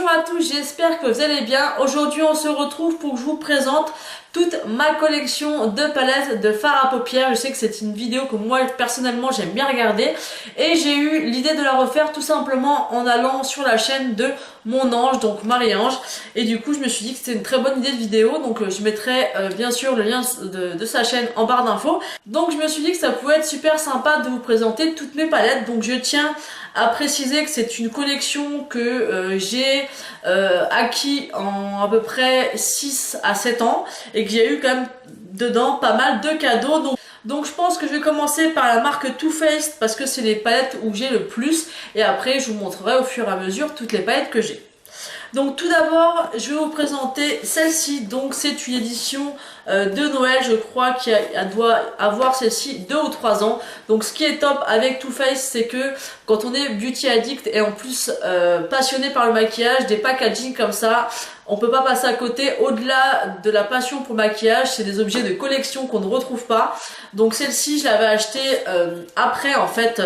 Bonjour à tous, j'espère que vous allez bien. Aujourd'hui on se retrouve pour que je vous présente toute ma collection de palettes de fard à paupières. Je sais que c'est une vidéo que moi personnellement j'aime bien regarder et j'ai eu l'idée de la refaire tout simplement en allant sur la chaîne de mon ange, donc Marie-Ange, et du coup je me suis dit que c'était une très bonne idée de vidéo, donc je mettrai bien sûr le lien de sa chaîne en barre d'infos. Donc je me suis dit que ça pouvait être super sympa de vous présenter toutes mes palettes. Donc je tiens à préciser que c'est une collection que j'ai acquis en à peu près 6 à 7 ans et qu'il y a eu quand même dedans pas mal de cadeaux. Donc je pense que je vais commencer par la marque Too Faced parce que c'est les palettes où j'ai le plus, et après je vous montrerai au fur et à mesure toutes les palettes que j'ai. Donc tout d'abord je vais vous présenter celle-ci. Donc c'est une édition de Noël, je crois qu'elle doit avoir celle-ci 2 ou 3 ans. Donc ce qui est top avec Too Faced, c'est que quand on est beauty addict et en plus passionné par le maquillage, des packaging comme ça, on peut pas passer à côté. Au-delà de la passion pour le maquillage, c'est des objets de collection qu'on ne retrouve pas. Donc celle-ci je l'avais achetée après en fait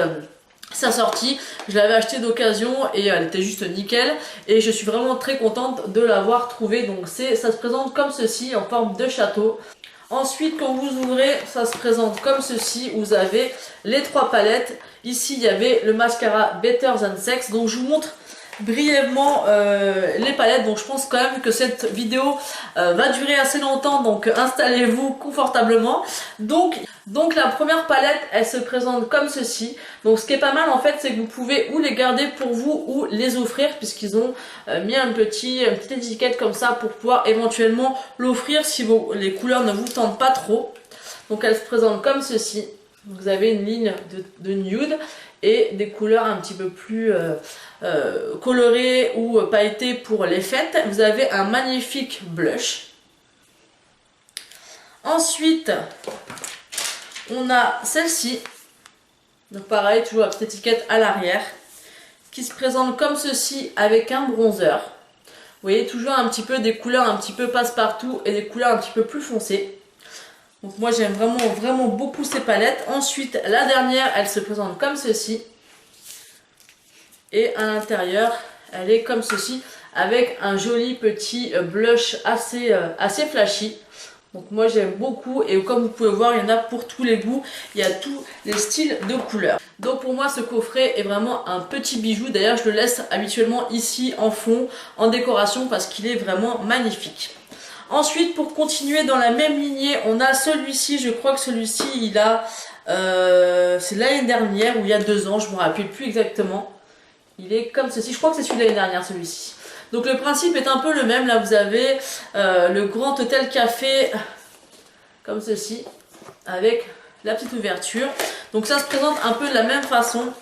sa sortie, je l'avais acheté d'occasion et elle était juste nickel et je suis vraiment très contente de l'avoir trouvée. Donc ça se présente comme ceci en forme de château. Ensuite quand vous ouvrez, ça se présente comme ceci. Vous avez les 3 palettes. Ici il y avait le mascara Better Than Sex. Donc je vous montre brièvement les palettes. Donc je pense quand même que cette vidéo va durer assez longtemps, donc installez-vous confortablement. Donc la première palette, elle se présente comme ceci. Donc ce qui est pas mal en fait, c'est que vous pouvez ou les garder pour vous ou les offrir, puisqu'ils ont mis une petite étiquette comme ça pour pouvoir éventuellement l'offrir si les couleurs ne vous tentent pas trop. Donc elle se présente comme ceci. Vous avez une ligne de nude et des couleurs un petit peu plus colorées ou pailletées pour les fêtes. Vous avez un magnifique blush. Ensuite, on a celle-ci. Donc pareil, toujours la petite étiquette à l'arrière, qui se présente comme ceci avec un bronzer. Vous voyez, toujours un petit peu des couleurs un petit peu passe-partout et des couleurs un petit peu plus foncées. Donc moi j'aime vraiment beaucoup ces palettes. Ensuite la dernière, elle se présente comme ceci. Et à l'intérieur elle est comme ceci avec un joli petit blush assez flashy. Donc moi j'aime beaucoup et comme vous pouvez voir, il y en a pour tous les goûts. Il y a tous les styles de couleurs. Donc pour moi ce coffret est vraiment un petit bijou. D'ailleurs je le laisse habituellement ici en fond, en décoration, parce qu'il est vraiment magnifique. Ensuite, pour continuer dans la même lignée, on a celui-ci. Je crois que celui-ci, il a... c'est l'année dernière ou il y a 2 ans, je ne me rappelle plus exactement. Il est comme ceci. Je crois que c'est celui de l'année dernière, celui-ci. Donc le principe est un peu le même. Là, vous avez le grand hôtel café, comme ceci, avec la petite ouverture. Donc ça se présente un peu de la même façon,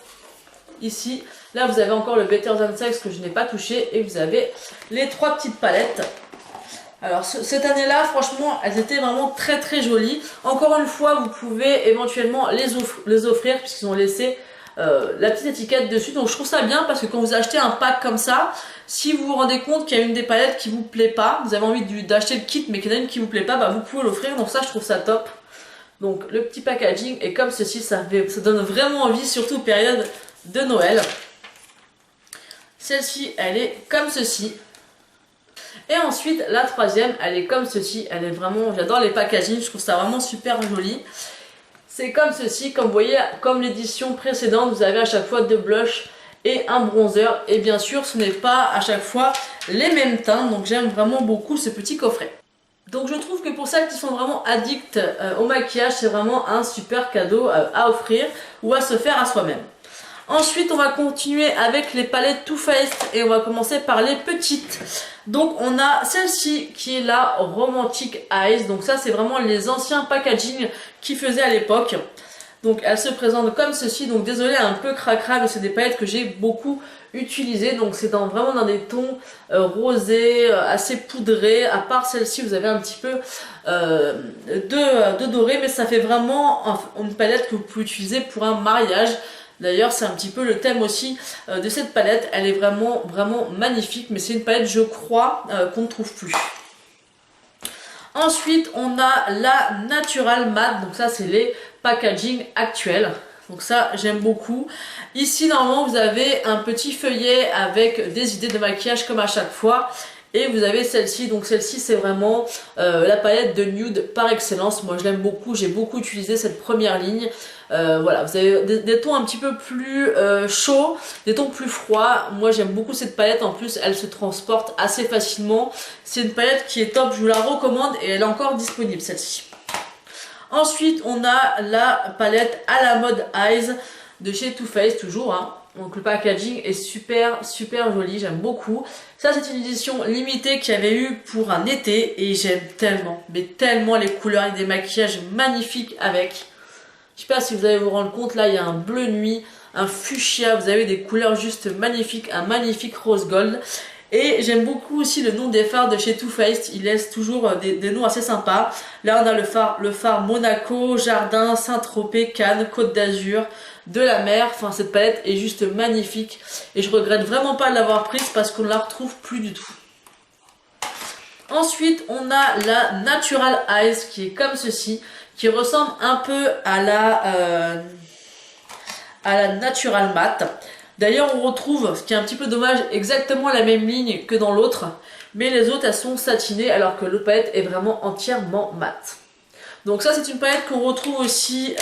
ici. Là, vous avez encore le Better Than Sex que je n'ai pas touché. Et vous avez les 3 petites palettes. Alors cette année-là, franchement, elles étaient vraiment très jolies. Encore une fois, vous pouvez éventuellement les offrir puisqu'ils ont laissé la petite étiquette dessus. Donc je trouve ça bien parce que quand vous achetez un pack comme ça, si vous vous rendez compte qu'il y a une des palettes qui vous plaît pas, vous avez envie d'acheter le kit mais qu'il y en a une qui vous plaît pas, bah vous pouvez l'offrir. Donc ça, je trouve ça top. Donc le petit packaging est comme ceci, ça donne vraiment envie, surtout période de Noël. Celle-ci, elle est comme ceci. Et ensuite la troisième, elle est comme ceci. Elle est vraiment, j'adore les packaging, je trouve ça vraiment super joli. C'est comme ceci, comme vous voyez, comme l'édition précédente, vous avez à chaque fois 2 blushs et un bronzer. Et bien sûr, ce n'est pas à chaque fois les mêmes teintes, donc j'aime vraiment beaucoup ce petit coffret. Donc je trouve que pour celles qui sont vraiment addictes au maquillage, c'est vraiment un super cadeau à offrir ou à se faire à soi-même. Ensuite, on va continuer avec les palettes Too Faced et on va commencer par les petites. Donc, on a celle-ci qui est la Romantic Eyes. Donc ça, c'est vraiment les anciens packaging qu'ils faisaient à l'époque. Donc, elle se présente comme ceci. Donc, désolé, un peu cracra, mais c'est des palettes que j'ai beaucoup utilisées. Donc, c'est vraiment dans des tons rosés, assez poudrés. À part celle-ci, vous avez un petit peu de doré, mais ça fait vraiment une palette que vous pouvez utiliser pour un mariage. D'ailleurs, c'est un petit peu le thème aussi de cette palette. Elle est vraiment magnifique, mais c'est une palette, je crois, qu'on ne trouve plus. Ensuite, on a la Natural Matte. Donc ça, c'est les packaging actuels. Donc ça, j'aime beaucoup. Ici, normalement, vous avez un petit feuillet avec des idées de maquillage comme à chaque fois. Et vous avez celle-ci, donc celle-ci c'est vraiment la palette de nude par excellence. Moi je l'aime beaucoup, j'ai beaucoup utilisé cette première ligne. Voilà, vous avez des tons un petit peu plus chauds, des tons plus froids. Moi j'aime beaucoup cette palette, en plus elle se transporte assez facilement. C'est une palette qui est top, je vous la recommande et elle est encore disponible celle-ci. Ensuite on a la palette à la mode Eyes de chez Too Faced toujours, hein. Donc le packaging est super joli, j'aime beaucoup. Ça c'est une édition limitée qu'il y avait eu pour un été et j'aime tellement, mais tellement les couleurs et des maquillages magnifiques avec. Je sais pas si vous allez vous rendre compte, là il y a un bleu nuit, un fuchsia, vous avez des couleurs juste magnifiques, un magnifique rose gold. Et j'aime beaucoup aussi le nom des fards de chez Too Faced, ils laissent toujours des noms assez sympas. Là on a le phare Monaco, Jardin, Saint-Tropez, Cannes, Côte d'Azur, de la mer. Enfin cette palette est juste magnifique et je regrette vraiment pas de l'avoir prise parce qu'on ne la retrouve plus du tout. Ensuite on a la Natural Eyes qui est comme ceci, qui ressemble un peu à la Natural Matte. D'ailleurs on retrouve, ce qui est un petit peu dommage, exactement la même ligne que dans l'autre, mais les autres elles sont satinées alors que l'autre palette est vraiment entièrement mate. Donc ça c'est une palette qu'on retrouve aussi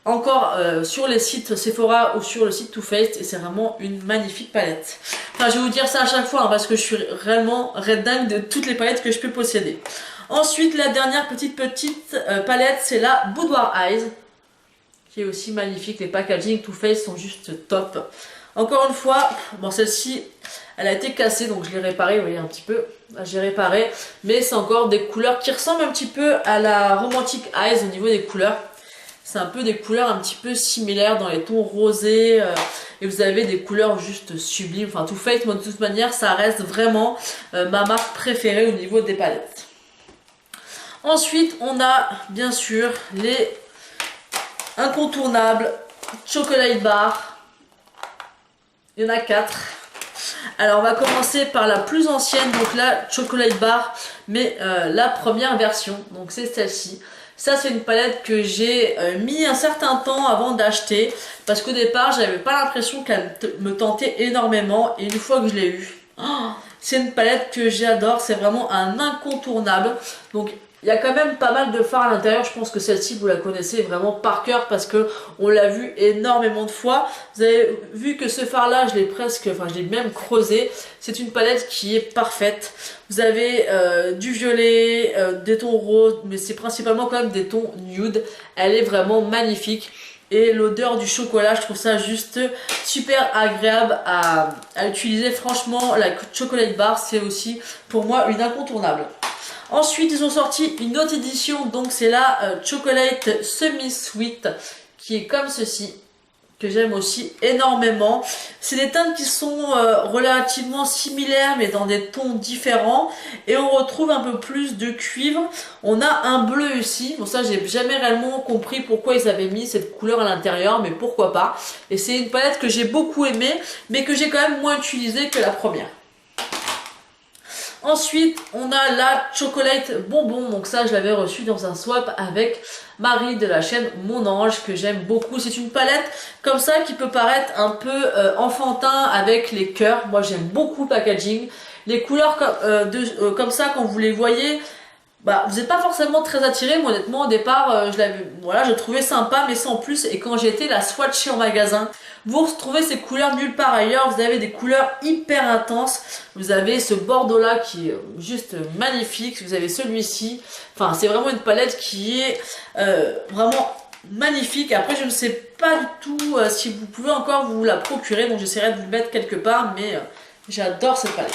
encore sur les sites Sephora ou sur le site Too Faced et c'est vraiment une magnifique palette. Enfin je vais vous dire ça à chaque fois hein, parce que je suis réellement red dingue de toutes les palettes que je peux posséder. Ensuite la dernière petite palette c'est la Boudoir Eyes, qui est aussi magnifique, les packaging Too Faced sont juste top. Encore une fois, bon celle-ci elle a été cassée donc je l'ai réparée, vous voyez un petit peu, j'ai réparé, mais c'est encore des couleurs qui ressemblent un petit peu à la Romantic Eyes au niveau des couleurs. C'est un peu des couleurs un petit peu similaires dans les tons rosés et vous avez des couleurs juste sublimes. Enfin Too Faced, moi de toute manière ça reste vraiment ma marque préférée au niveau des palettes. Ensuite on a bien sûr les incontournables Chocolate Bar. Il y en a 4. Alors on va commencer par la plus ancienne, donc la Chocolate Bar, mais la première version, donc c'est celle-ci. Ça c'est une palette que j'ai mis un certain temps avant d'acheter parce qu'au départ j'avais pas l'impression qu'elle me tentait énormément et une fois que je l'ai eue, c'est une palette que j'adore, c'est vraiment un incontournable. Donc il y a quand même pas mal de fards à l'intérieur, je pense que celle-ci vous la connaissez vraiment par cœur parce que on l'a vu énormément de fois. Vous avez vu que ce fard là je l'ai même creusé. C'est une palette qui est parfaite. Vous avez du violet, des tons roses, mais c'est principalement quand même des tons nude. Elle est vraiment magnifique. Et l'odeur du chocolat, je trouve ça juste super agréable à utiliser. Franchement, la Chocolate Bar, c'est aussi pour moi une incontournable. Ensuite, ils ont sorti une autre édition, donc c'est la Chocolate Semi Sweet, qui est comme ceci, que j'aime aussi énormément. C'est des teintes qui sont relativement similaires, mais dans des tons différents. Et on retrouve un peu plus de cuivre. On a un bleu ici. Bon, ça, j'ai jamais réellement compris pourquoi ils avaient mis cette couleur à l'intérieur, mais pourquoi pas. Et c'est une palette que j'ai beaucoup aimée, mais que j'ai quand même moins utilisée que la première. Ensuite, on a la Chocolate Bonbon. Donc ça, je l'avais reçu dans un swap avec Marie de la chaîne Mon Ange, que j'aime beaucoup. C'est une palette comme ça qui peut paraître un peu enfantin avec les cœurs. Moi, j'aime beaucoup le packaging. Les couleurs comme ça, quand vous les voyez, bah, vous n'êtes pas forcément très attiré. Moi, honnêtement, au départ, je trouvais sympa, mais sans plus. Et quand j'ai été la swatcher en magasin, vous retrouvez ces couleurs nulle part ailleurs. Vous avez des couleurs hyper intenses. Vous avez ce bordeaux-là qui est juste magnifique. Vous avez celui-ci. Enfin, c'est vraiment une palette qui est vraiment magnifique. Après, je ne sais pas du tout si vous pouvez encore vous la procurer. Donc, j'essaierai de vous le mettre quelque part. Mais j'adore cette palette.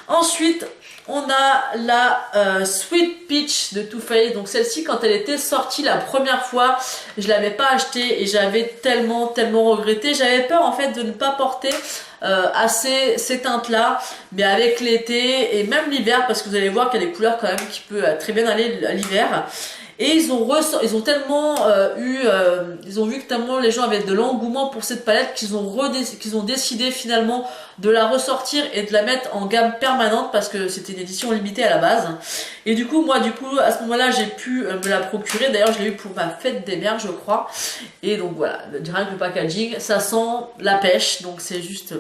Ensuite, on a la Sweet Peach de Too Faced. Donc celle-ci, quand elle était sortie la première fois, je l'avais pas achetée et j'avais tellement regretté. J'avais peur en fait de ne pas porter assez ces teintes-là, mais avec l'été et même l'hiver, parce que vous allez voir qu'il y a des couleurs quand même qui peuvent très bien aller à l'hiver. Et ils ont tellement ils ont vu que tellement les gens avaient de l'engouement pour cette palette qu'ils ont décidé finalement de la ressortir et de la mettre en gamme permanente parce que c'était une édition limitée à la base. Et du coup, moi, à ce moment-là, j'ai pu me la procurer. D'ailleurs, je l'ai eu pour ma fête des mères, je crois. Et donc voilà, rien que le packaging, ça sent la pêche, donc c'est juste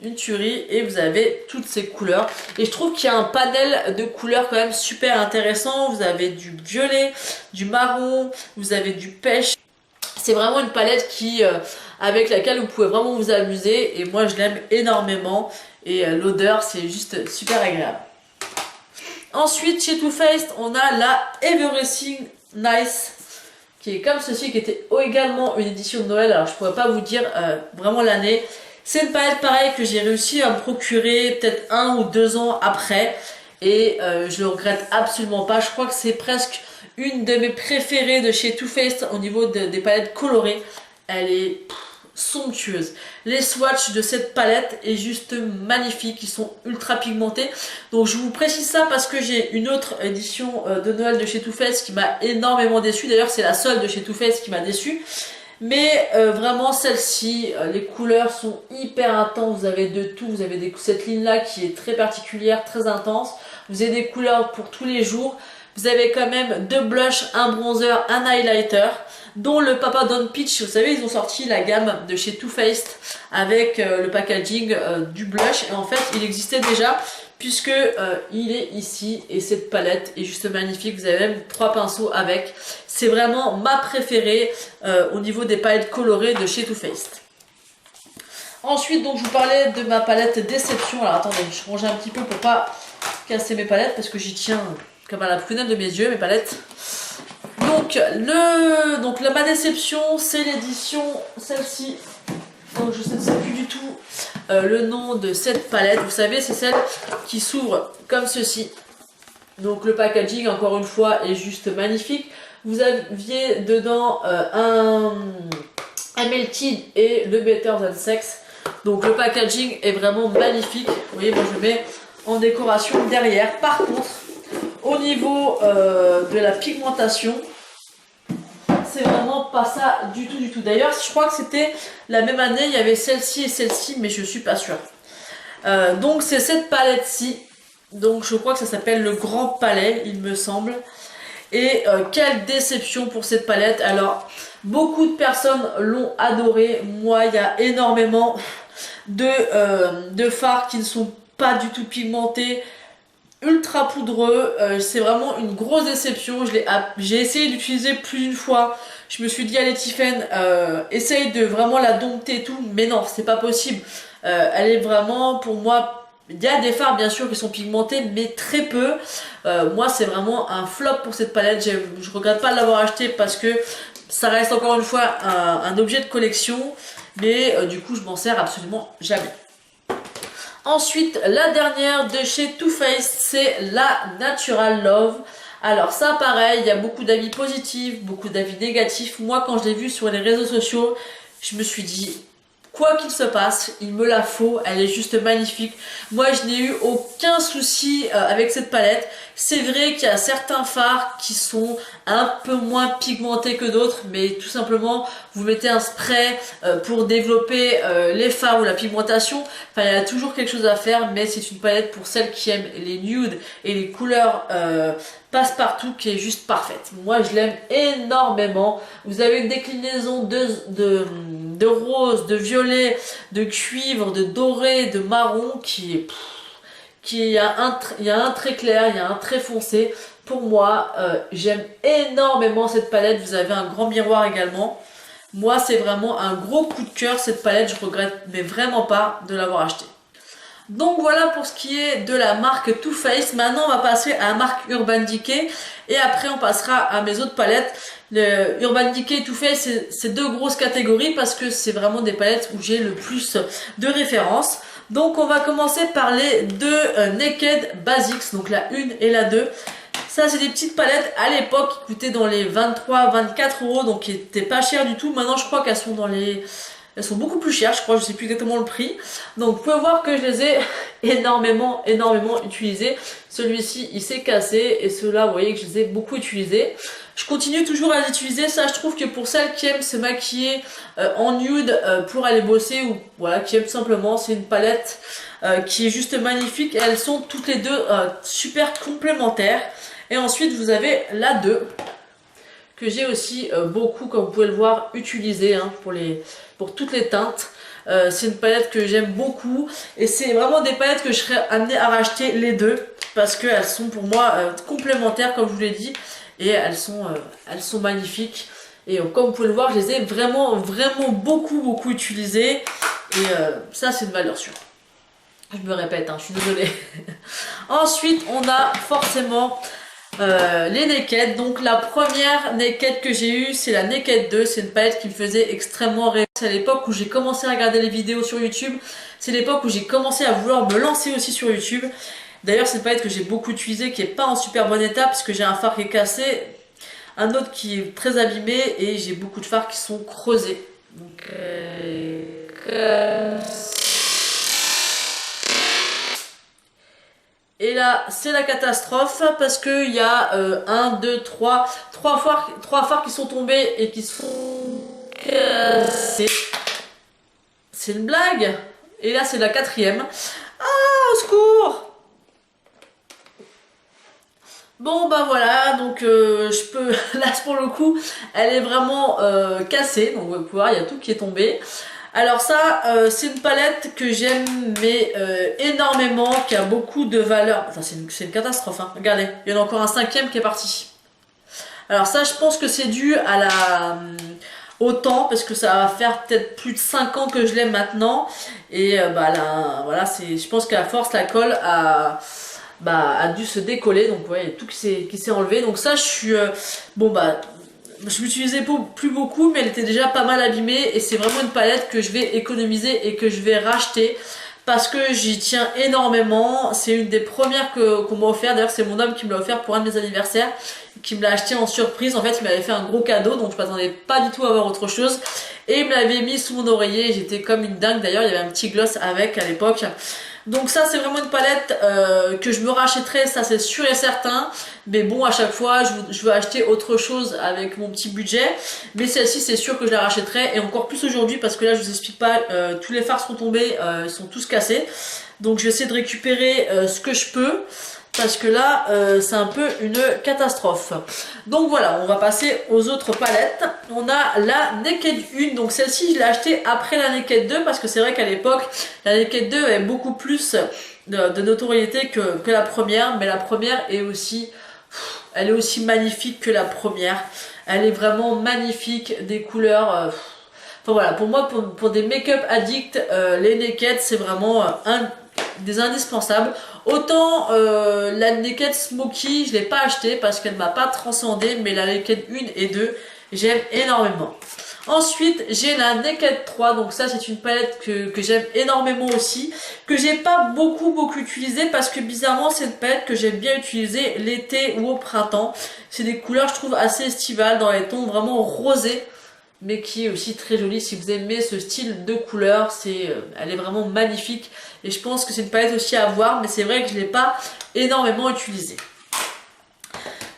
une tuerie. Et vous avez toutes ces couleurs. Et je trouve qu'il y a un panel de couleurs quand même super intéressant. Vous avez du violet, du marron, vous avez du pêche. C'est vraiment une palette avec laquelle vous pouvez vraiment vous amuser. Et moi, je l'aime énormément. Et l'odeur, c'est juste super agréable. Ensuite, chez Too Faced, on a la Everything Nice, qui est comme ceci, qui était également une édition de Noël. Alors, je pourrais pas vous dire vraiment l'année. C'est une palette pareille que j'ai réussi à me procurer peut-être 1 ou 2 ans après. Et je le regrette absolument pas. Je crois que c'est presque une de mes préférées de chez Too Faced au niveau des palettes colorées. Elle est somptueuse. Les swatchs de cette palette est juste magnifique, ils sont ultra pigmentés. Donc je vous précise ça parce que j'ai une autre édition de Noël de chez Too Faced qui m'a énormément déçu. D'ailleurs c'est la seule de chez Too Faced qui m'a déçu. Mais vraiment celle-ci, les couleurs sont hyper intenses, vous avez de tout, vous avez cette ligne là qui est très particulière, très intense. Vous avez des couleurs pour tous les jours. Vous avez quand même 2 blushs, un bronzer, un highlighter, dont le Papa Don't Peach. Vous savez, ils ont sorti la gamme de chez Too Faced avec le packaging du blush. Et en fait, il existait déjà puisque il est ici. Et cette palette est juste magnifique. Vous avez même 3 pinceaux avec. C'est vraiment ma préférée au niveau des palettes colorées de chez Too Faced. Ensuite, donc, je vous parlais de ma palette Déception. Alors, attendez, je range un petit peu pour pas casser mes palettes parce que j'y tiens comme à la prunelle de mes yeux, mes palettes. Donc ma déception, c'est l'édition, celle-ci. Donc je ne sais plus du tout le nom de cette palette. Vous savez, c'est celle qui s'ouvre comme ceci. Donc le packaging, encore une fois, est juste magnifique. Vous aviez dedans un Melted et le Better Than Sex. Donc le packaging est vraiment magnifique. Vous voyez, moi je le mets en décoration derrière. Par contre, au niveau de la pigmentation, c'est vraiment pas ça du tout. D'ailleurs, je crois que c'était la même année, il y avait celle-ci et celle-ci, mais je suis pas sûre. Donc c'est cette palette-ci. Donc je crois que ça s'appelle le Grand Palais, il me semble. Et quelle déception pour cette palette. Alors, beaucoup de personnes l'ont adorée. Moi, il y a énormément de fards qui ne sont pas du tout pigmentés, ultra poudreux. C'est vraiment une grosse déception. J'ai essayé d'utiliser plus d'une fois. Je me suis dit, allez Tiffen, essaye de vraiment la dompter et tout, mais non, c'est pas possible. Elle est vraiment, pour moi, il y a des fards bien sûr qui sont pigmentés, mais très peu. Moi, c'est vraiment un flop pour cette palette. Je regrette pas de l'avoir acheté parce que ça reste encore une fois un objet de collection, mais du coup, je m'en sers absolument jamais. Ensuite, la dernière de chez Too Faced, c'est la Natural Love. Alors ça, pareil, il y a beaucoup d'avis positifs, beaucoup d'avis négatifs. Moi, quand je l'ai vue sur les réseaux sociaux, je me suis dit, quoi qu'il se passe, il me la faut, elle est juste magnifique. Moi, je n'ai eu aucun souci avec cette palette. C'est vrai qu'il y a certains fards qui sont un peu moins pigmentés que d'autres, mais tout simplement, vous mettez un spray pour développer les fards ou la pigmentation. Enfin, il y a toujours quelque chose à faire, mais c'est une palette pour celles qui aiment les nudes et les couleurs passe-partout qui est juste parfaite. Moi, je l'aime énormément. Vous avez une déclinaison de rose, de violet, de cuivre, de doré, de marron il y a un très clair, il y a un très foncé. Pour moi, j'aime énormément cette palette. Vous avez un grand miroir également. Moi, c'est vraiment un gros coup de cœur cette palette. Je regrette mais vraiment pas de l'avoir achetée. Donc voilà pour ce qui est de la marque Too Faced. Maintenant, on va passer à la marque Urban Decay et après on passera à mes autres palettes. Le Urban Decay et Too Faced, c'est 2 grosses catégories parce que c'est vraiment des palettes où j'ai le plus de références. Donc on va commencer par les 2 Naked Basics, donc la 1 et la 2. Ça, c'est des petites palettes à l'époque qui coûtaient dans les 23-24 €, donc qui étaient pas chères du tout. Maintenant, je crois qu'elles sont dans les Elles sont beaucoup plus chères, je crois, je sais plus exactement le prix. Donc vous pouvez voir que je les ai énormément utilisées. Celui-ci, il s'est cassé et ceux-là, vous voyez que je les ai beaucoup utilisés. Je continue toujours à les utiliser. Ça, je trouve que pour celles qui aiment se maquiller en nude pour aller bosser ou voilà, qui aiment simplement, c'est une palette qui est juste magnifique. Et elles sont toutes les deux super complémentaires. Et ensuite, vous avez la 2 que j'ai aussi beaucoup, comme vous pouvez le voir, utilisée hein, pour toutes les teintes. C'est une palette que j'aime beaucoup et c'est vraiment des palettes que je serais amenée à racheter les deux parce qu'elles sont pour moi complémentaires comme je vous l'ai dit et elles sont magnifiques et comme vous pouvez le voir je les ai vraiment beaucoup utilisées et ça c'est une valeur sûre. Je me répète, hein, je suis désolée. Ensuite on a forcément les Naked. Donc la première Naked que j'ai eue c'est la Naked 2, c'est une palette qui me faisait extrêmement rêver. C'est à l'époque où j'ai commencé à regarder les vidéos sur YouTube, c'est l'époque où j'ai commencé à vouloir me lancer aussi sur YouTube. D'ailleurs c'est une palette que j'ai beaucoup utilisée, qui est pas en super bon état parce que j'ai un fard qui est cassé, un autre qui est très abîmé et j'ai beaucoup de fards qui sont creusés. Donc et là, c'est la catastrophe parce que il y a 1, 2, 3 phares qui sont tombés et qui sont cassés. C'est une blague. Et là, c'est la 4e. Ah, au secours! Bon, bah voilà, donc je peux... Là, pour le coup, elle est vraiment cassée. Donc, vous pouvez voir, il y a tout qui est tombé. Alors ça, c'est une palette que j'aime mais énormément, qui a beaucoup de valeur. Enfin, c'est une catastrophe, hein. Regardez, il y en a encore un 5e qui est parti. Alors ça, je pense que c'est dû à au temps, parce que ça va faire peut-être plus de 5 ans que je l'aime maintenant. Et bah là, voilà, je pense qu'à force, la colle a dû se décoller. Donc ouais, il y a tout qui s'est enlevé. Donc ça, je suis... bon bah... Je l'utilisais plus beaucoup mais elle était déjà pas mal abîmée et c'est vraiment une palette que je vais économiser et que je vais racheter parce que j'y tiens énormément. C'est une des premières qu'on m'a offert, d'ailleurs c'est mon homme qui me l'a offert pour un de mes anniversaires, qui me l'a acheté en surprise. En fait il m'avait fait un gros cadeau donc je m'attendais pas du tout à avoir autre chose et il me l'avait mis sous mon oreiller, j'étais comme une dingue. D'ailleurs il y avait un petit gloss avec à l'époque. Donc ça c'est vraiment une palette que je me rachèterai, ça c'est sûr et certain. Mais bon, à chaque fois je veux acheter autre chose avec mon petit budget. Mais celle-ci c'est sûr que je la rachèterai. Et encore plus aujourd'hui parce que là je vous explique pas, tous les fards sont tombés, ils sont tous cassés. Donc je vais essayer de récupérer ce que je peux. Parce que là c'est un peu une catastrophe. Donc voilà, on va passer aux autres palettes. On a la Naked 1, donc celle-ci je l'ai achetée après la Naked 2 parce que c'est vrai qu'à l'époque la Naked 2 avait beaucoup plus de notoriété que la première. Mais la première est aussi, elle est aussi magnifique que la première. Elle est vraiment magnifique, des couleurs... Enfin voilà, pour moi, pour des make-up addicts, les Naked c'est vraiment des indispensables. Autant la Naked Smoky je l'ai pas acheté parce qu'elle m'a pas transcendé, mais la Naked 1 et 2 j'aime énormément. Ensuite j'ai la Naked 3, donc ça c'est une palette que j'aime énormément aussi, que j'ai pas beaucoup utilisée parce que bizarrement c'est une palette que j'aime bien utiliser l'été ou au printemps. C'est des couleurs je trouve assez estivales dans les tons vraiment rosés, mais qui est aussi très jolie. Si vous aimez ce style de couleur, elle est vraiment magnifique et je pense que c'est une palette aussi à avoir, mais c'est vrai que je ne l'ai pas énormément utilisée.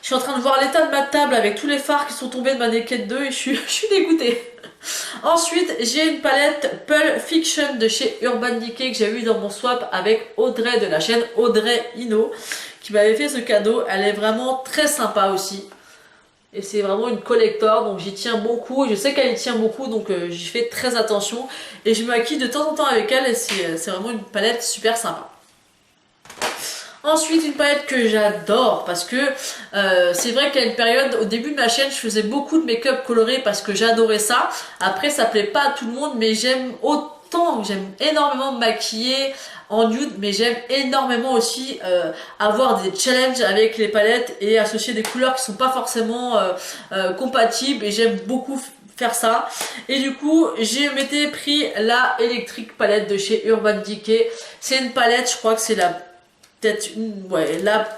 Je suis en train de voir l'état de ma table avec tous les fards qui sont tombés de ma Naked 2 et je suis dégoûtée. Ensuite j'ai une palette Pulp Fiction de chez Urban Decay que j'ai eu dans mon swap avec Audrey de la chaîne Audrey Ino qui m'avait fait ce cadeau. Elle est vraiment très sympa aussi. Et c'est vraiment une collector, donc j'y tiens beaucoup. Je sais qu'elle y tient beaucoup, donc j'y fais très attention. Et je me maquille de temps en temps avec elle et c'est vraiment une palette super sympa. Ensuite, une palette que j'adore parce que c'est vrai qu'à une période, au début de ma chaîne, je faisais beaucoup de make-up coloré parce que j'adorais ça. Après, ça plaît pas à tout le monde, mais j'aime énormément me maquiller en nude, mais j'aime énormément aussi avoir des challenges avec les palettes et associer des couleurs qui sont pas forcément compatibles, et j'aime beaucoup faire ça. Et du coup j'ai m'étais pris la Electric palette de chez Urban Decay. C'est une palette, je crois que c'est la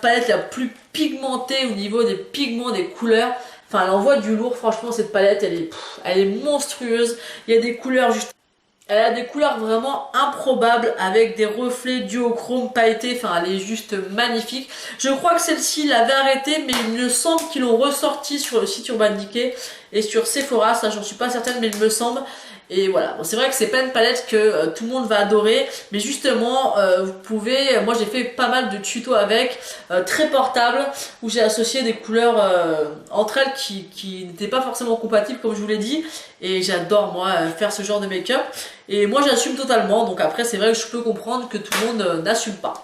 palette la plus pigmentée au niveau des pigments, des couleurs. Enfin elle envoie du lourd, franchement cette palette elle est monstrueuse. Il y a des couleurs juste Elle a des couleurs vraiment improbables avec des reflets duochrome pailletés, enfin elle est juste magnifique. Je crois que celle-ci l'avait arrêtée, mais il me semble qu'ils l'ont ressortie sur le site Urban Decay et sur Sephora, ça j'en suis pas certaine mais il me semble. Et voilà, bon, c'est vrai que c'est pas une palette que tout le monde va adorer, mais justement vous pouvez, moi j'ai fait pas mal de tutos avec, très portable, où j'ai associé des couleurs entre elles qui n'étaient pas forcément compatibles comme je vous l'ai dit, et j'adore moi faire ce genre de make-up, et moi j'assume totalement, donc après c'est vrai que je peux comprendre que tout le monde n'assume pas.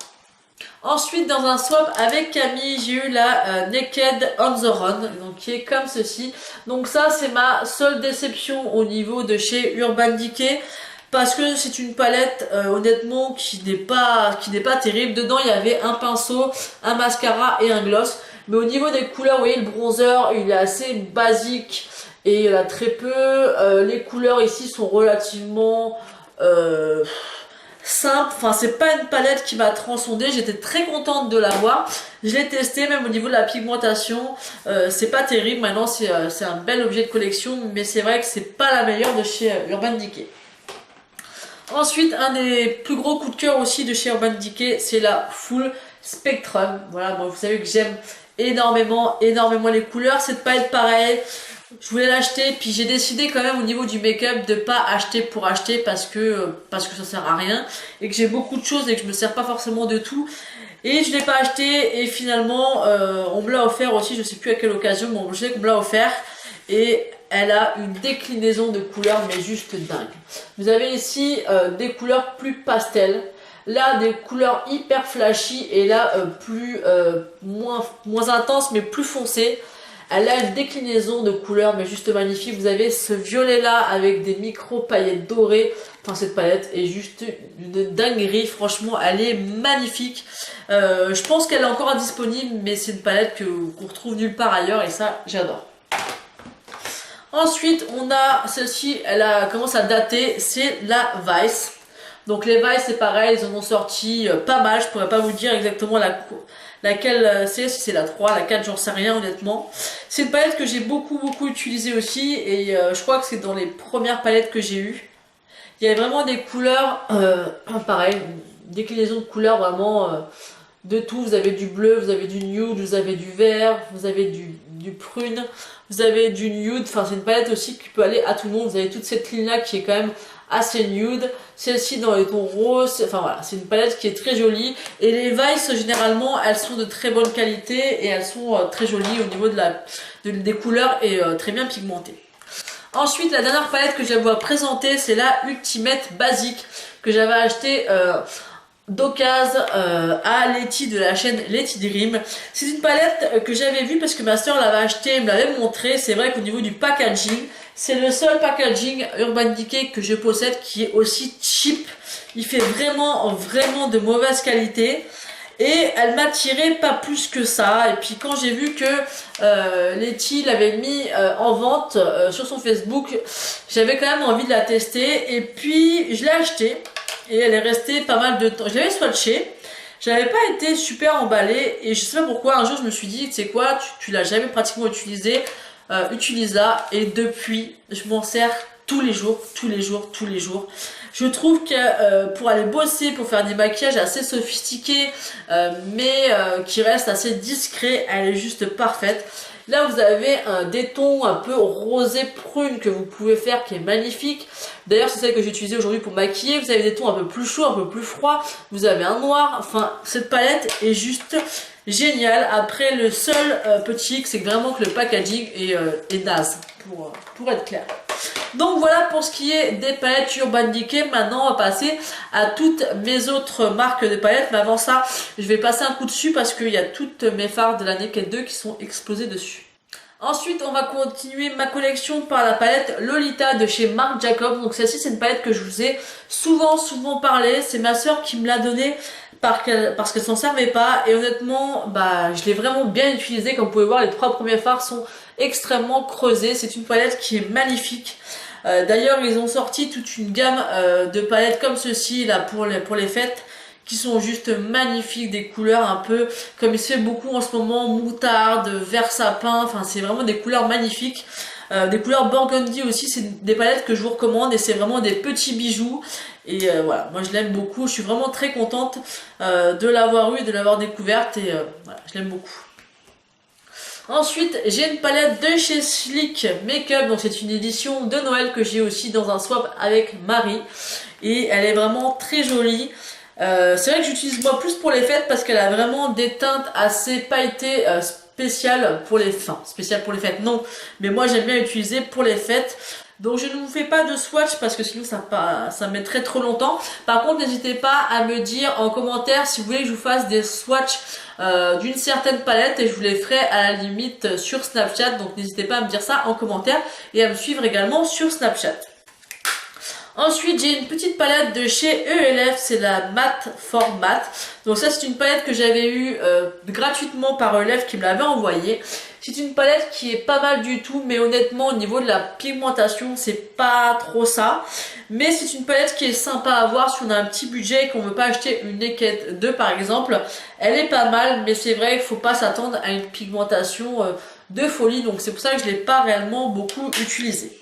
Ensuite, dans un swap avec Camille, j'ai eu la Naked on the Run, donc qui est comme ceci. Donc ça, c'est ma seule déception au niveau de chez Urban Decay, parce que c'est une palette honnêtement qui n'est pas terrible. Dedans, il y avait un pinceau, un mascara et un gloss. Mais au niveau des couleurs, vous voyez, le bronzer, il est assez basique et il y en a très peu. Les couleurs ici sont relativement simple, enfin c'est pas une palette qui m'a transcendée, j'étais très contente de l'avoir, je l'ai testé même au niveau de la pigmentation, c'est pas terrible, maintenant c'est un bel objet de collection, mais c'est vrai que c'est pas la meilleure de chez Urban Decay. Ensuite, un des plus gros coups de cœur aussi de chez Urban Decay, c'est la Full Spectrum. Voilà, moi vous savez que j'aime énormément les couleurs, cette palette pareil. Je voulais l'acheter, puis j'ai décidé quand même au niveau du make-up de pas acheter pour acheter parce que ça sert à rien et que j'ai beaucoup de choses et que je me sers pas forcément de tout. Et je l'ai pas acheté et finalement on me l'a offert aussi, je sais plus à quelle occasion, mais je sais qu'on me l'a offert et elle a une déclinaison de couleurs mais juste dingue. Vous avez ici des couleurs plus pastel. Là, des couleurs hyper flashy et là, moins intenses mais plus foncées. Elle a une déclinaison de couleurs mais juste magnifique. Vous avez ce violet là avec des micro paillettes dorées. Enfin cette palette est juste une dinguerie. Franchement elle est magnifique. Je pense qu'elle est encore indisponible mais c'est une palette qu'on retrouve nulle part ailleurs et ça j'adore. Ensuite on a celle-ci, commence à dater, c'est la Vice. Donc les Vice c'est pareil, ils en ont sorti pas mal, je pourrais pas vous dire exactement laquelle c'est, si c'est la 3, la 4, j'en sais rien honnêtement. C'est une palette que j'ai beaucoup utilisée aussi et je crois que c'est dans les premières palettes que j'ai eues. Il y a vraiment des couleurs, pareil, une déclinaison de couleurs vraiment de tout. Vous avez du bleu, vous avez du nude, vous avez du vert, vous avez du prune, vous avez du nude. Enfin c'est une palette aussi qui peut aller à tout le monde. Vous avez toute cette ligne là qui est quand même assez nude, celle-ci dans les tons roses, enfin voilà, c'est une palette qui est très jolie et les Vice généralement elles sont de très bonne qualité et elles sont très jolies au niveau des couleurs et très bien pigmentées. Ensuite la dernière palette que je vais vous présenter c'est la Ultimate Basique que j'avais acheté d'occasion à Letty de la chaîne Letty Dream. C'est une palette que j'avais vue parce que ma soeur l'avait achetée et me l'avait montré. C'est vrai qu'au niveau du packaging, c'est le seul packaging Urban Decay que je possède qui est aussi cheap. Il fait vraiment de mauvaise qualité. Et elle m'a tiré pas plus que ça. Et puis quand j'ai vu que Letty l'avait mis en vente sur son Facebook, j'avais quand même envie de la tester. Et puis je l'ai achetée. Et elle est restée pas mal de temps. Je l'avais swatché. J'avais pas été super emballée. Et je sais pas pourquoi. Un jour je me suis dit, tu sais quoi, tu l'as jamais pratiquement utilisé. Utilise-la. Et depuis, je m'en sers tous les jours. Je trouve que pour aller bosser, pour faire des maquillages assez sophistiqués, mais qui restent assez discrets, elle est juste parfaite. Là vous avez des tons un peu rosé prune que vous pouvez faire qui est magnifique. D'ailleurs c'est celle que j'ai utilisée aujourd'hui pour maquiller. Vous avez des tons un peu plus chauds, un peu plus froids. Vous avez un noir. Enfin cette palette est juste géniale. Après le seul petit hic c'est vraiment que le packaging est naze pour être clair. Donc voilà pour ce qui est des palettes Urban Decay. Maintenant on va passer à toutes mes autres marques de palettes. Mais avant ça je vais passer un coup dessus parce qu'il y a toutes mes fards de la Naked 2 qui sont exposées dessus. Ensuite on va continuer ma collection par la palette Lolita de chez Marc Jacobs. Donc celle-ci c'est une palette que je vous ai souvent parlé. C'est ma soeur qui me l'a donnée parce qu'elle s'en servait pas et honnêtement bah je l'ai vraiment bien utilisée. Comme vous pouvez voir les 3 premiers fards sont extrêmement creusés. C'est une palette qui est magnifique. D'ailleurs ils ont sorti toute une gamme de palettes comme ceci là pour les fêtes qui sont juste magnifiques, des couleurs un peu comme il se fait beaucoup en ce moment, moutarde, vert sapin, enfin c'est vraiment des couleurs magnifiques. Des couleurs burgundy aussi, c'est des palettes que je vous recommande et c'est vraiment des petits bijoux. Et voilà, moi je l'aime beaucoup, je suis vraiment très contente de l'avoir eu, de l'avoir découverte et voilà, je l'aime beaucoup. Ensuite, j'ai une palette de chez Sleek Makeup, donc c'est une édition de Noël que j'ai aussi dans un swap avec Marie. Et elle est vraiment très jolie. C'est vrai que j'utilise moi plus pour les fêtes parce qu'elle a vraiment des teintes assez pailletées spéciales pour les fins. Spéciales pour les fêtes, non. Mais moi j'aime bien utiliser pour les fêtes. Donc je ne vous fais pas de swatch parce que sinon ça mettrait trop longtemps. Par contre, n'hésitez pas à me dire en commentaire si vous voulez que je vous fasse des swatchs d'une certaine palette et je vous les ferai à la limite sur Snapchat. Donc n'hésitez pas à me dire ça en commentaire et à me suivre également sur Snapchat. Ensuite, j'ai une petite palette de chez ELF, c'est la Matte for Matte. Donc ça, c'est une palette que j'avais eue gratuitement par ELF qui me l'avait envoyée. C'est une palette qui est pas mal du tout, mais honnêtement, au niveau de la pigmentation, c'est pas trop ça. Mais c'est une palette qui est sympa à avoir si on a un petit budget et qu'on veut pas acheter une Naked 2 par exemple. Elle est pas mal, mais c'est vrai qu'il faut pas s'attendre à une pigmentation de folie. Donc c'est pour ça que je l'ai pas réellement beaucoup utilisée.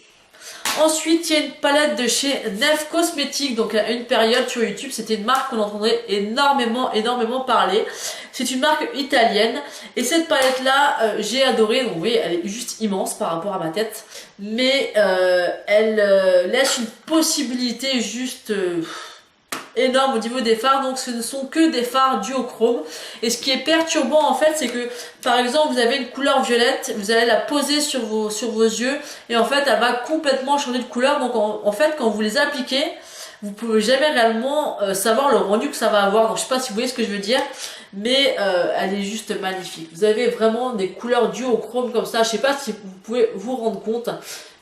Ensuite, il y a une palette de chez Nef Cosmetics. Donc à une période sur YouTube, c'était une marque qu'on entendait énormément parler. C'est une marque italienne. Et cette palette là, j'ai adoré. Donc vous voyez, elle est juste immense par rapport à ma tête. Mais elle laisse une possibilité juste énorme au niveau des fards, donc ce ne sont que des fards duochrome. Et ce qui est perturbant en fait, c'est que par exemple vous avez une couleur violette, vous allez la poser sur vos yeux et en fait elle va complètement changer de couleur. Donc en fait quand vous les appliquez, vous pouvez jamais réellement savoir le rendu que ça va avoir. Donc je sais pas si vous voyez ce que je veux dire, mais elle est juste magnifique. Vous avez vraiment des couleurs duochrome comme ça, je sais pas si vous pouvez vous rendre compte,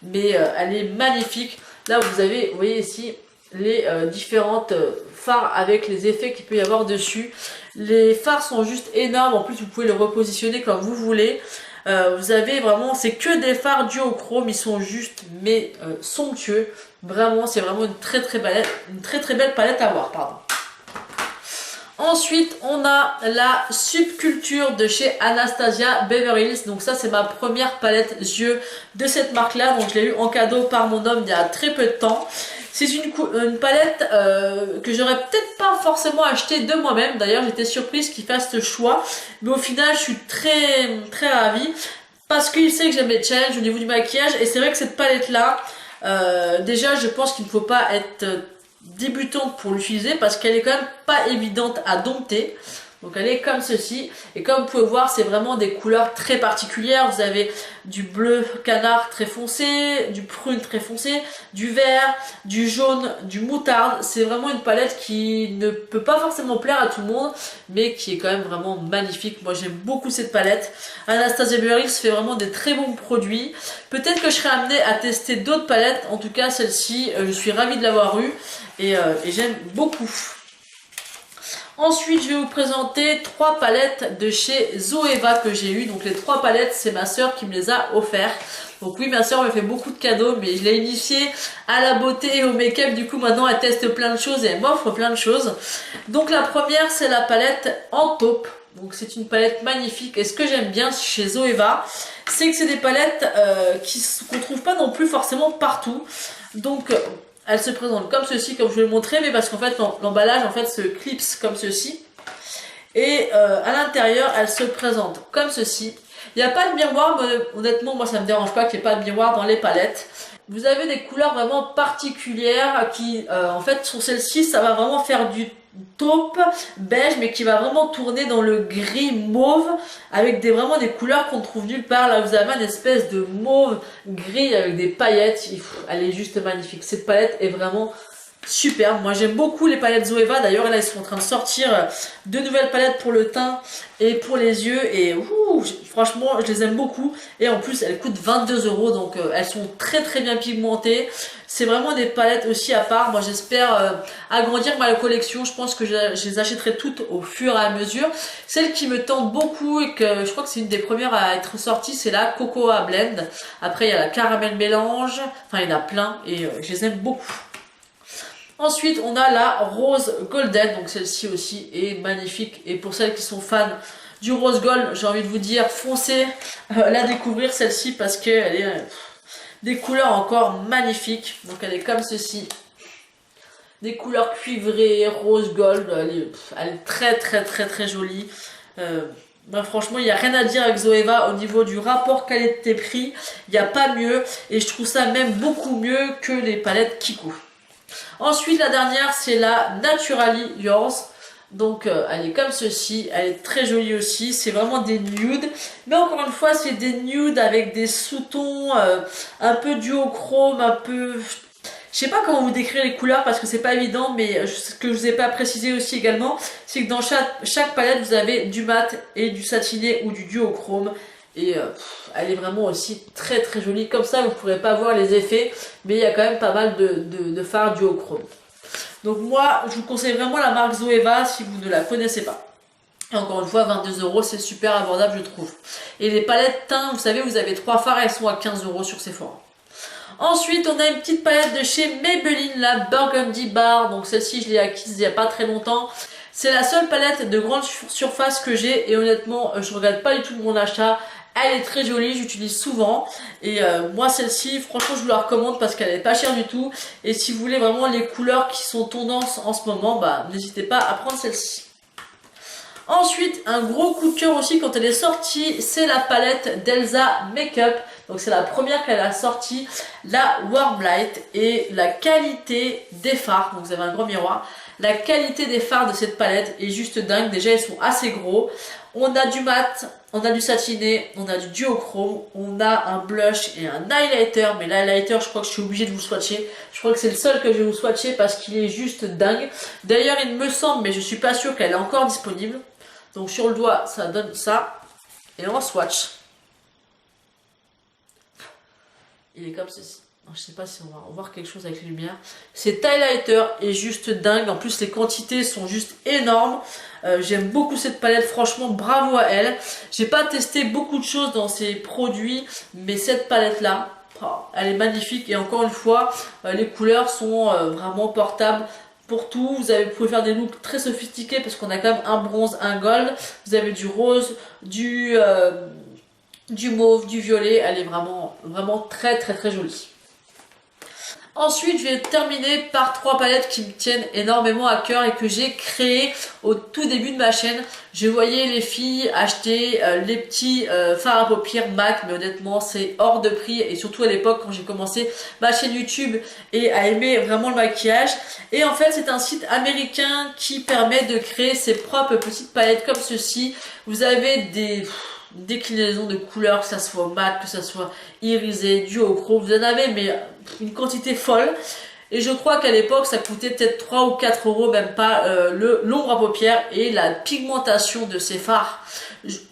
mais elle est magnifique. Là vous avez, vous voyez ici les différentes fards avec les effets qu'il peut y avoir dessus. Les fards sont juste énormes, en plus vous pouvez le repositionner comme vous voulez. Vous avez vraiment, c'est que des fards duochrome, ils sont juste mais somptueux. Vraiment, c'est vraiment une très belle palette à voir, pardon. Ensuite, on a la Subculture de chez Anastasia Beverly Hills. Donc ça, c'est ma première palette yeux de cette marque-là. Donc je l'ai eu en cadeau par mon homme il y a très peu de temps. C'est une palette que j'aurais peut-être pas forcément acheté de moi-même. D'ailleurs, j'étais surprise qu'il fasse ce choix. Mais au final, je suis très ravie. Parce qu'il sait que j'aime les challenges au niveau du maquillage. Et c'est vrai que cette palette-là, déjà, je pense qu'il ne faut pas être débutante pour l'utiliser parce qu'elle est quand même pas évidente à dompter. Donc elle est comme ceci et comme vous pouvez voir c'est vraiment des couleurs très particulières. Vous avez du bleu canard très foncé, du prune très foncé, du vert, du jaune, du moutarde. C'est vraiment une palette qui ne peut pas forcément plaire à tout le monde mais qui est quand même vraiment magnifique. Moi j'aime beaucoup cette palette. Anastasia Beverly Hills fait vraiment des très bons produits. Peut-être que je serai amenée à tester d'autres palettes. En tout cas celle-ci je suis ravie de l'avoir eue et j'aime beaucoup. Ensuite, je vais vous présenter 3 palettes de chez Zoeva que j'ai eu. Donc les 3 palettes, c'est ma soeur qui me les a offertes. Donc oui, ma soeur me fait beaucoup de cadeaux, mais je l'ai initiée à la beauté et au make-up. Du coup, maintenant, elle teste plein de choses et elle m'offre plein de choses. Donc la première, c'est la palette en taupe. Donc c'est une palette magnifique. Et ce que j'aime bien chez Zoeva, c'est que c'est des palettes qu'on trouve pas non plus forcément partout. Donc elle se présente comme ceci, comme je vais le montrer, mais parce qu'en fait l'emballage en fait se clipse comme ceci. Et à l'intérieur, elle se présente comme ceci. Il n'y a pas de miroir, mais honnêtement, moi ça me dérange pas qu'il n'y ait pas de miroir dans les palettes. Vous avez des couleurs vraiment particulières qui, en fait, sur celle-ci, ça va vraiment faire du taupe beige, mais qui va vraiment tourner dans le gris mauve, avec vraiment des couleurs qu'on trouve nulle part. Là, vous avez une espèce de mauve gris avec des paillettes. Elle est juste magnifique. Cette palette est vraiment superbe. Moi, j'aime beaucoup les palettes Zoeva. D'ailleurs, là, ils sont en train de sortir de nouvelles palettes pour le teint et pour les yeux. Et franchement, je les aime beaucoup. Et en plus, elles coûtent 22 €. Donc, elles sont très bien pigmentées. C'est vraiment des palettes aussi à part. Moi, j'espère agrandir ma collection. Je pense que je les achèterai toutes au fur et à mesure. Celle qui me tente beaucoup et que je crois que c'est une des premières à être sortie, c'est la Cocoa Blend. Après, il y a la Caramel Mélange. Enfin, il y en a plein et je les aime beaucoup. Ensuite, on a la Rose Golden, donc celle-ci aussi est magnifique. Et pour celles qui sont fans du Rose Gold, j'ai envie de vous dire, foncez la découvrir celle-ci parce qu'elle est Des couleurs encore magnifiques. Donc elle est comme ceci. Des couleurs cuivrées, rose gold. Elle est très jolie. Bah, franchement, il n'y a rien à dire avec Zoeva au niveau du rapport qualité-prix. Il n'y a pas mieux. Et je trouve ça même beaucoup mieux que les palettes Kiko. Ensuite, la dernière, c'est la Naturally Yours. Donc, elle est comme ceci. Elle est très jolie aussi. C'est vraiment des nudes. Mais encore une fois, c'est des nudes avec des sous-tons un peu duochrome, un peu... Je sais pas comment vous décrire les couleurs parce que c'est pas évident, mais ce que je vous ai pas précisé aussi également, c'est que dans chaque palette, vous avez du mat et du satiné ou du duochrome. Et elle est vraiment aussi très jolie. Comme ça, vous pourrez pas voir les effets, mais il y a quand même pas mal de fards duochrome. Donc moi, je vous conseille vraiment la marque Zoeva si vous ne la connaissez pas. Et encore une fois, 22 €, c'est super abordable, je trouve. Et les palettes teintes, vous savez, vous avez 3 fards, elles sont à 15 € sur Sephora. Ensuite, on a une petite palette de chez Maybelline, la Burgundy Bar. Donc celle-ci, je l'ai acquise il n'y a pas très longtemps. C'est la seule palette de grande surface que j'ai et honnêtement, je regrette pas du tout de mon achat. Elle est très jolie, j'utilise souvent. Et moi, celle-ci, franchement, je vous la recommande parce qu'elle est pas chère du tout. Et si vous voulez vraiment les couleurs qui sont tendance en ce moment, bah n'hésitez pas à prendre celle-ci. Ensuite, un gros coup de cœur aussi quand elle est sortie, c'est la palette d'Elsa Makeup. Donc c'est la première qu'elle a sortie, la Warm Light. Et la qualité des fards, donc vous avez un gros miroir, la qualité des fards de cette palette est juste dingue. Déjà, ils sont assez gros. On a du mat, on a du satiné, on a du duochrome, on a un blush et un highlighter. Mais l'highlighter, je crois que je suis obligée de vous swatcher. Je crois que c'est le seul que je vais vous swatcher parce qu'il est juste dingue. D'ailleurs, il me semble, mais je suis pas sûre qu'elle est encore disponible. Donc sur le doigt, ça donne ça. Et on swatch. Il est comme ceci. Je sais pas si on va voir quelque chose avec les lumières. Cet highlighter est juste dingue. En plus, les quantités sont juste énormes. J'aime beaucoup cette palette. Franchement, bravo à elle. J'ai pas testé beaucoup de choses dans ces produits. Mais cette palette-là, elle est magnifique. Et encore une fois, les couleurs sont vraiment portables. Pour tout, vous pouvez faire des looks très sophistiqués parce qu'on a quand même un bronze, un gold. Vous avez du rose, du mauve, du violet. Elle est vraiment très jolie. Ensuite, je vais terminer par 3 palettes qui me tiennent énormément à cœur et que j'ai créées au tout début de ma chaîne. Je voyais les filles acheter les petits fards à paupières MAC, mais honnêtement, c'est hors de prix. Et surtout à l'époque, quand j'ai commencé ma chaîne YouTube et à aimer vraiment le maquillage. Et en fait, c'est un site américain qui permet de créer ses propres petites palettes comme ceci. Vous avez des déclinaisons de couleurs, que ça soit mat, que ça soit irisé, duochrome, vous en avez mais une quantité folle. Et je crois qu'à l'époque ça coûtait peut-être 3 ou 4 €, même pas l'ombre à paupières et la pigmentation de ces fards.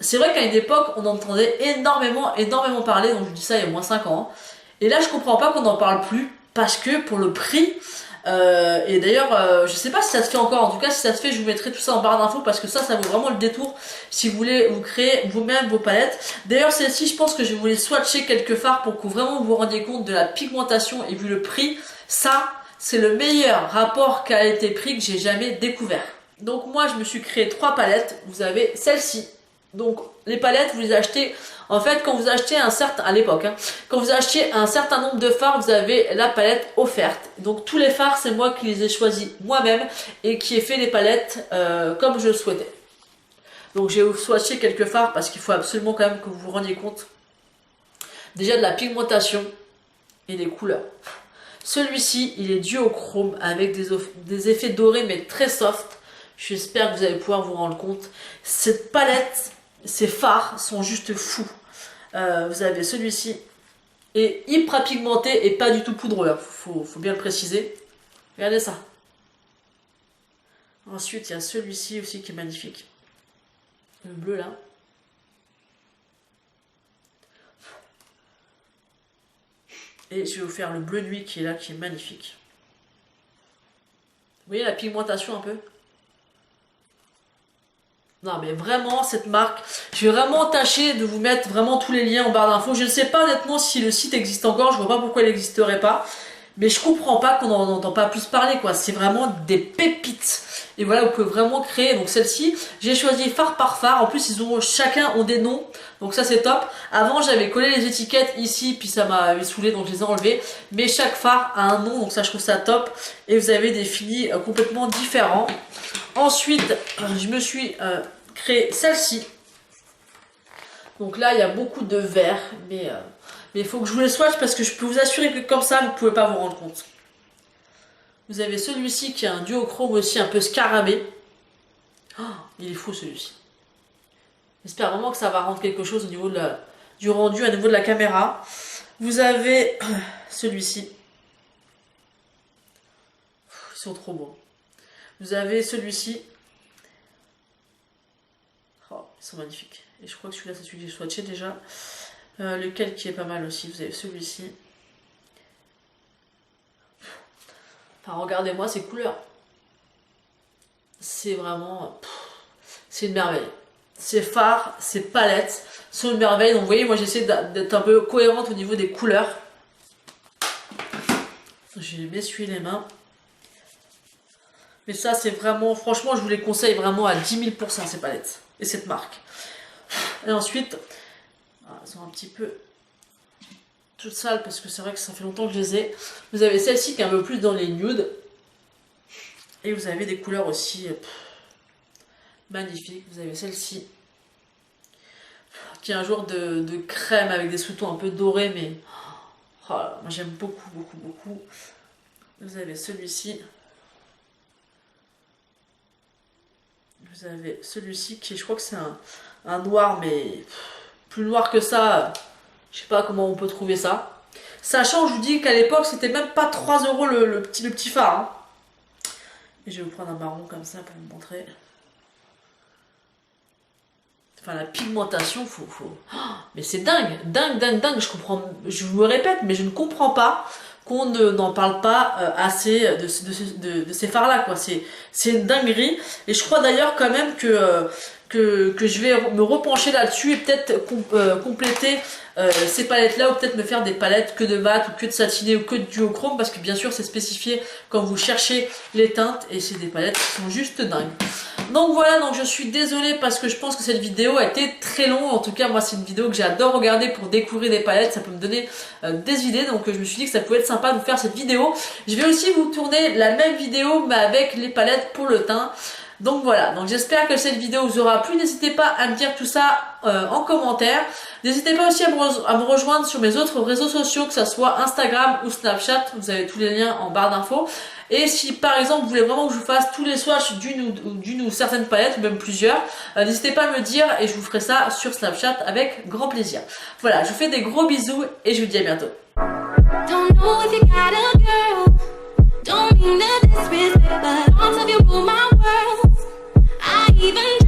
C'est vrai qu'à une époque on entendait énormément parler, donc je dis ça il y a moins 5 ans. Et là je comprends pas qu'on n'en parle plus parce que pour le prix, et d'ailleurs, je sais pas si ça se fait encore. En tout cas, si ça se fait, je vous mettrai tout ça en barre d'infos parce que ça vaut vraiment le détour si vous voulez vous créer vous-même vos palettes. D'ailleurs, celle-ci, je pense que je vais vous les swatcher quelques fards pour que vraiment vous vous rendiez compte de la pigmentation et vu le prix. Ça, c'est le meilleur rapport qualité-prix que j'ai jamais découvert. Donc moi, je me suis créé 3 palettes. Vous avez celle-ci. Donc les palettes, vous les achetez. En fait, quand vous achetez à l'époque, quand vous achetez un certain nombre de fards, vous avez la palette offerte. Donc tous les fards, c'est moi qui les ai choisis moi-même et qui ai fait les palettes comme je le souhaitais. Donc j'ai swatché quelques fards parce qu'il faut absolument quand même que vous vous rendiez compte déjà de la pigmentation et des couleurs. Celui-ci, il est duochrome avec des effets dorés mais très soft. J'espère que vous allez pouvoir vous rendre compte. Cette palette, ces fards sont juste fous. Vous avez celui-ci est hyper pigmenté et pas du tout poudreux. Faut bien le préciser. Regardez ça. Ensuite, il y a celui-ci aussi qui est magnifique. Le bleu là. Et je vais vous faire le bleu nuit qui est là, qui est magnifique. Vous voyez la pigmentation un peu ? Non mais vraiment cette marque, je vais vraiment tâcher de vous mettre vraiment tous les liens en barre d'infos. Je ne sais pas honnêtement si le site existe encore, je vois pas pourquoi il n'existerait pas. Mais je comprends pas qu'on n'en entend pas plus parler, quoi. C'est vraiment des pépites. Et voilà, vous pouvez vraiment créer. Donc celle-ci, j'ai choisi phare par phare. En plus, chacun ont des noms. Donc ça, c'est top. Avant, j'avais collé les étiquettes ici, puis ça m'avait saoulé, donc je les ai enlevées. Mais chaque phare a un nom, donc ça, je trouve ça top. Et vous avez des finis complètement différents. Ensuite, je me suis créé celle-ci. Donc là, il y a beaucoup de vert, mais il faut que je vous les swatch parce que je peux vous assurer que comme ça, vous ne pouvez pas vous rendre compte. Vous avez celui-ci qui a un duochrome aussi un peu scarabée. Oh, il est fou celui-ci. J'espère vraiment que ça va rendre quelque chose au niveau du rendu, au niveau de la caméra. Vous avez celui-ci. Ils sont trop beaux. Vous avez celui-ci. Oh, ils sont magnifiques. Et je crois que celui-là, c'est celui que j'ai swatché déjà. Lequel qui est pas mal aussi. Vous avez celui-ci. Enfin, regardez-moi ces couleurs. C'est vraiment... c'est une merveille. Ces fards, ces palettes sont une merveille. Donc vous voyez, moi j'essaie d'être un peu cohérente au niveau des couleurs. Je vais m'essuyer les mains. Mais ça, c'est vraiment... franchement, je vous les conseille vraiment à 10 000 % ces palettes. Et cette marque. Et ensuite... elles sont un petit peu toutes sales parce que c'est vrai que ça fait longtemps que je les ai. Vous avez celle-ci qui est un peu plus dans les nudes. Et vous avez des couleurs aussi magnifiques. Vous avez celle-ci qui est un genre de crème avec des sous-tons un peu dorés. Mais oh, moi j'aime beaucoup, beaucoup, beaucoup. Vous avez celui-ci. Vous avez celui-ci qui, je crois que c'est un noir, mais... plus noir que ça, je sais pas comment on peut trouver ça. Sachant, je vous dis qu'à l'époque, c'était même pas 3 € le petit phare. Hein. Et je vais vous prendre un marron comme ça pour vous montrer. Enfin, la pigmentation, faut... Oh, mais c'est dingue, dingue, dingue, dingue. Je comprends, je me répète, mais je ne comprends pas qu'on n'en parle pas assez de ces fards-là, quoi. C'est une dinguerie. Et je crois d'ailleurs quand même que je vais me repencher là-dessus et peut-être compléter ces palettes-là, ou peut-être me faire des palettes que de mat, ou que de satiné, ou que de duochrome, parce que bien sûr c'est spécifié quand vous cherchez les teintes, et c'est des palettes qui sont juste dingues. Donc voilà, donc je suis désolée parce que je pense que cette vidéo a été très longue. En tout cas, moi c'est une vidéo que j'adore regarder pour découvrir des palettes, ça peut me donner des idées, donc je me suis dit que ça pouvait être sympa de vous faire cette vidéo. Je vais aussi vous tourner la même vidéo mais avec les palettes pour le teint. Donc voilà, donc j'espère que cette vidéo vous aura plu. N'hésitez pas à me dire tout ça en commentaire. N'hésitez pas aussi à me rejoindre sur mes autres réseaux sociaux, que ce soit Instagram ou Snapchat. Vous avez tous les liens en barre d'infos. Et si par exemple vous voulez vraiment que je vous fasse tous les swatchs d'une ou certaines palettes, ou même plusieurs, n'hésitez pas à me dire et je vous ferai ça sur Snapchat avec grand plaisir. Voilà, je vous fais des gros bisous et je vous dis à bientôt. Don't know if you got a girl. Don't mean to disrespect, but all of you rule my world. I even